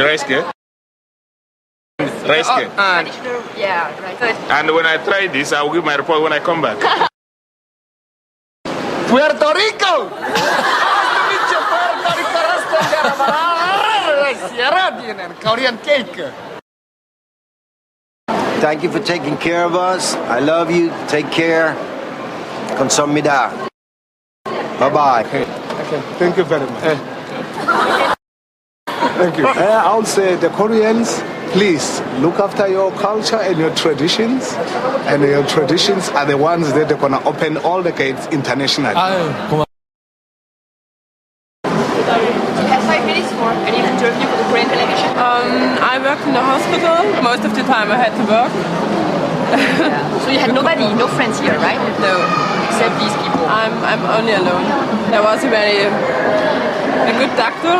The rice cake? Rice cake. Traditional, yeah, right. And when I try this, I will give my report when I come back. Puerto Rico! Korean cake. Thank you for taking care of us. I love you. Take care. Consomida. Bye-bye. Okay, thank you very much. Thank you. I would say the Koreans, please look after your culture and your traditions. And your traditions are the ones that are going to open all the gates internationally. You have 5 minutes for any interview for the Korean television? I worked in the hospital. Most of the time I had to work. So you had nobody, no friends here, right? No. Except these people. I'm only alone. There was a good doctor.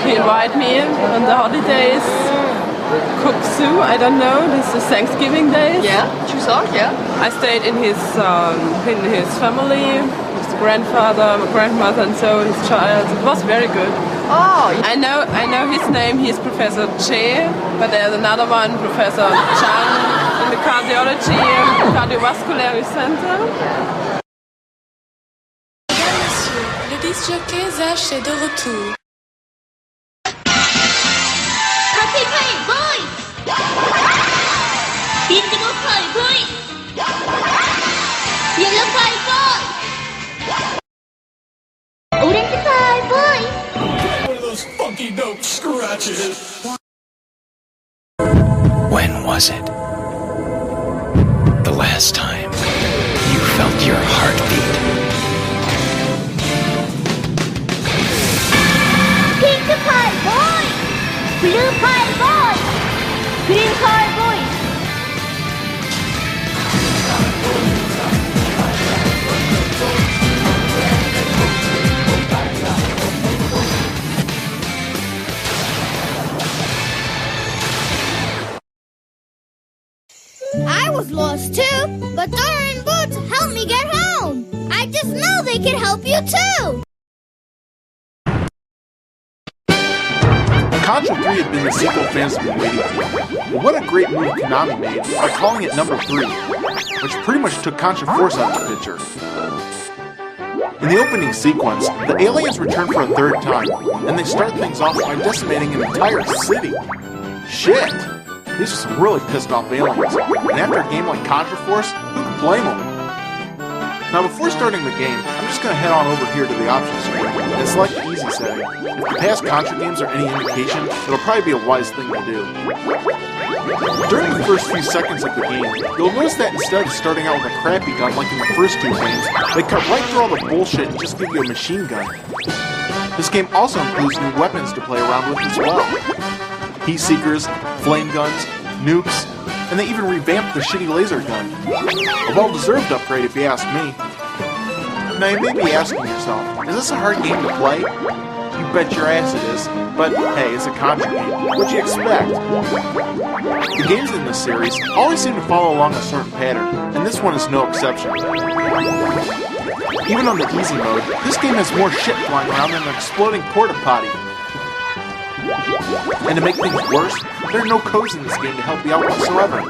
He invited me on the holidays. Cook soup, I don't know. This is Thanksgiving days. Yeah, Chuseok, yeah. I stayed in his family, his grandfather, my grandmother, and so his child. It was very good. Oh, I know his name. He's Professor Che, but there's another one, Professor Chang, in the cardiovascular center. Mesdames, Messieurs, le disc jockey Zach est de retour. When was it? The last time you felt your heartbeat? Pink pie boy! Blue pie boy! Green pie boy! I was lost too, but Dora and Boots helped me get home. I just know they can help you too. Contra 3 had been the sequel fans have been waiting for. But what a great move Konami made by calling it number 3, which pretty much took Contra Force out of the picture. In the opening sequence, the aliens return for a third time, and they start things off by decimating an entire city. Shit! These are some really pissed off aliens, and after a game like Contra Force, who can blame them? Now before starting the game, I'm just going to head on over here to the options screen and select the easy setting. If the past Contra games are any indication, it'll probably be a wise thing to do. During the first few seconds of the game, you'll notice that instead of starting out with a crappy gun like in the first two games, they cut right through all the bullshit and just give you a machine gun. This game also includes new weapons to play around with as well. Heat seekers, flame guns, nukes, and they even revamped the shitty laser gun. A well-deserved upgrade if you ask me. Now you may be asking yourself, is this a hard game to play? You bet your ass it is, but hey, it's a Contra game. What'd you expect? The games in this series always seem to follow along a certain pattern, and this one is no exception. Even on the easy mode, this game has more shit flying around than an exploding porta potty. And to make things worse, there are no codes in this game to help you out whatsoever.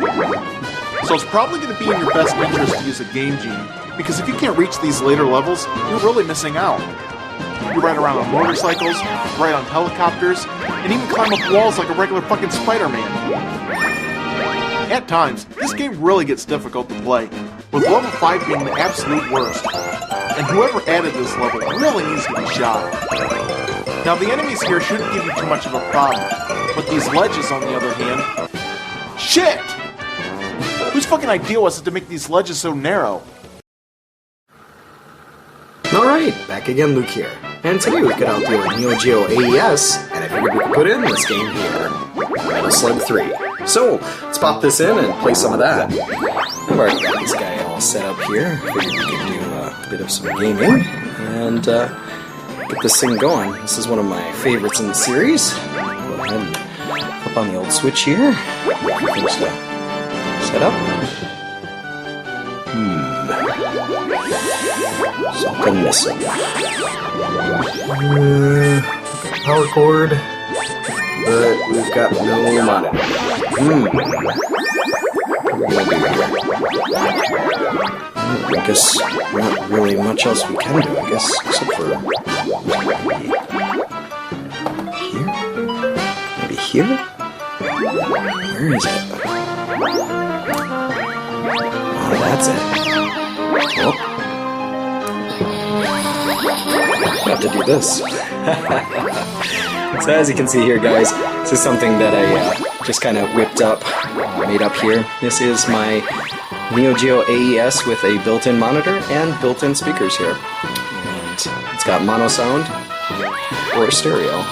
So it's probably going to be in your best interest to use a Game Genie, because if you can't reach these later levels, you're really missing out. You ride around on motorcycles, ride on helicopters, and even climb up walls like a regular fucking Spider-Man. At times, this game really gets difficult to play, with level 5 being the absolute worst. And whoever added this level really needs to be shot. Now the enemies here shouldn't give you too much of a problem, but these ledges on the other hand... Shit! Whose fucking idea was it to make these ledges so narrow? Alright, back again, Luke here. And today we got out the Neo Geo AES, and I figured we could put in this game here, Metal Slug 3. So, let's pop this in and play some of that. I've already got this guy all set up here. Figured we could do a bit of some gaming, and get this thing going. This is one of my favorites in the series. Go ahead and flip on the old switch here. Finish the setup. Something missing. Power cord. but we've got no monitor. What are we gonna do here? I guess not really much else we can do, I guess, except for here? Maybe here? Where is it? Oh, that's it. Oh. I have to do this. So as you can see here, guys, this is something that I just kind of whipped up, made up here. This is my Neo Geo AES with a built-in monitor and built-in speakers here. And it's got mono sound or stereo,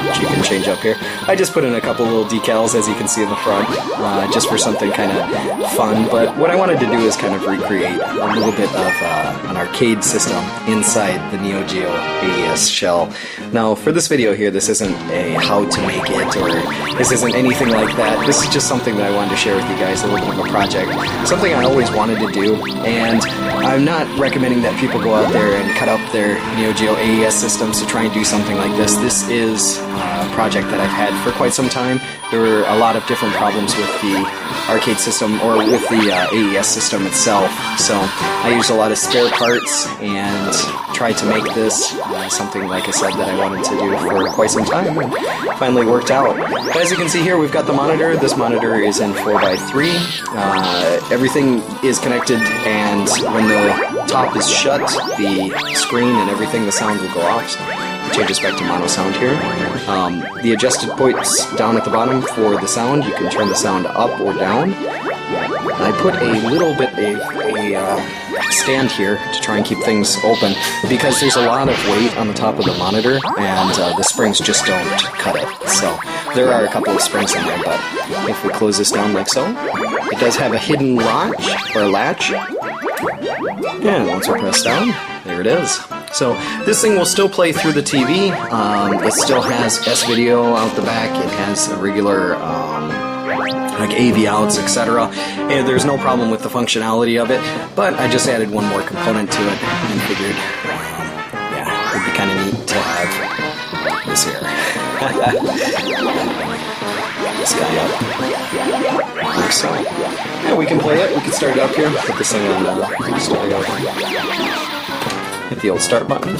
which you can change up here. I just put in a couple little decals, as you can see in the front, just for something kind of fun. But what I wanted to do is kind of recreate a little bit of an arcade system inside the Neo Geo AES shell. Now, for this video here, this isn't a how to make it, or this isn't anything like that. This is just something that I wanted to share with you guys, a little bit of a project. Something I always wanted to do, and I'm not recommending that people go out there and cut up their Neo Geo AES systems to try and do something like this. This is a project that I've had for quite some time. There were a lot of different problems with the arcade system, or with the AES system itself, so I used a lot of spare parts and tried to make this something, like I said, that I wanted to do for quite some time, and finally worked out. But as you can see here, we've got the monitor. This monitor is in 4x3. Everything is connected, and when the top is shut, the screen and everything, the sound will go off. So it changes back to mono sound here. The adjusted points down at the bottom for the sound, you can turn the sound up or down. I put a little bit of a stand here to try and keep things open, because there's a lot of weight on the top of the monitor, and the springs just don't cut it. So there are a couple of springs in there, but if we close this down like so, it does have a hidden latch. And once we press down, there it is. So this thing will still play through the TV. It still has S-video out the back. It has a regular like AV outs, etc. And there's no problem with the functionality of it. But I just added one more component to it and figured, yeah, it'd be kind of neat to have this here. This guy up. Like so. Yeah, we can play it. We can start it up here. Put this thing on stereo. Hit the old start button.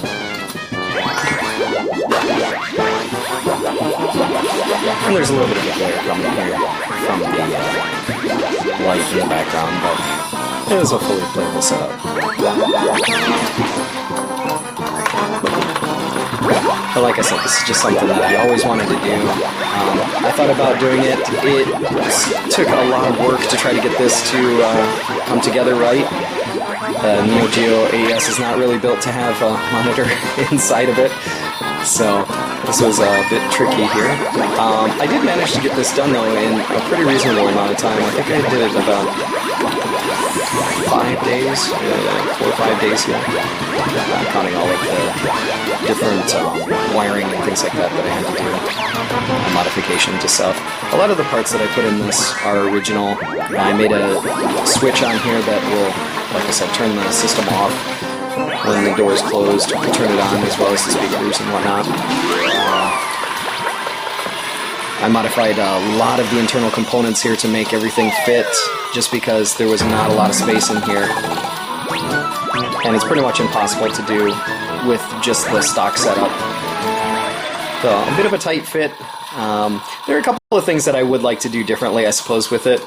And there's a little bit of a glare coming here from the light in the background, but it is a fully playable setup. But like I said, this is just something that I always wanted to do. I thought about doing it. It took a lot of work to try to get this to come together right. Neo Geo AES is not really built to have a monitor inside of it, so this was a bit tricky here. I did manage to get this done though in a pretty reasonable amount of time. I think I did it in about 5 days, 4 or 5 days here, counting all of the different wiring and things like that that I had to do, modification to stuff. A lot of the parts that I put in this are original. I made a switch on here that will, like I said, turn the system off when the door is closed, turn it on, as well as the speakers and whatnot. I modified a lot of the internal components here to make everything fit, just because there was not a lot of space in here. And it's pretty much impossible to do with just the stock setup. So, a bit of a tight fit. There are a couple of things that I would like to do differently, I suppose, with it.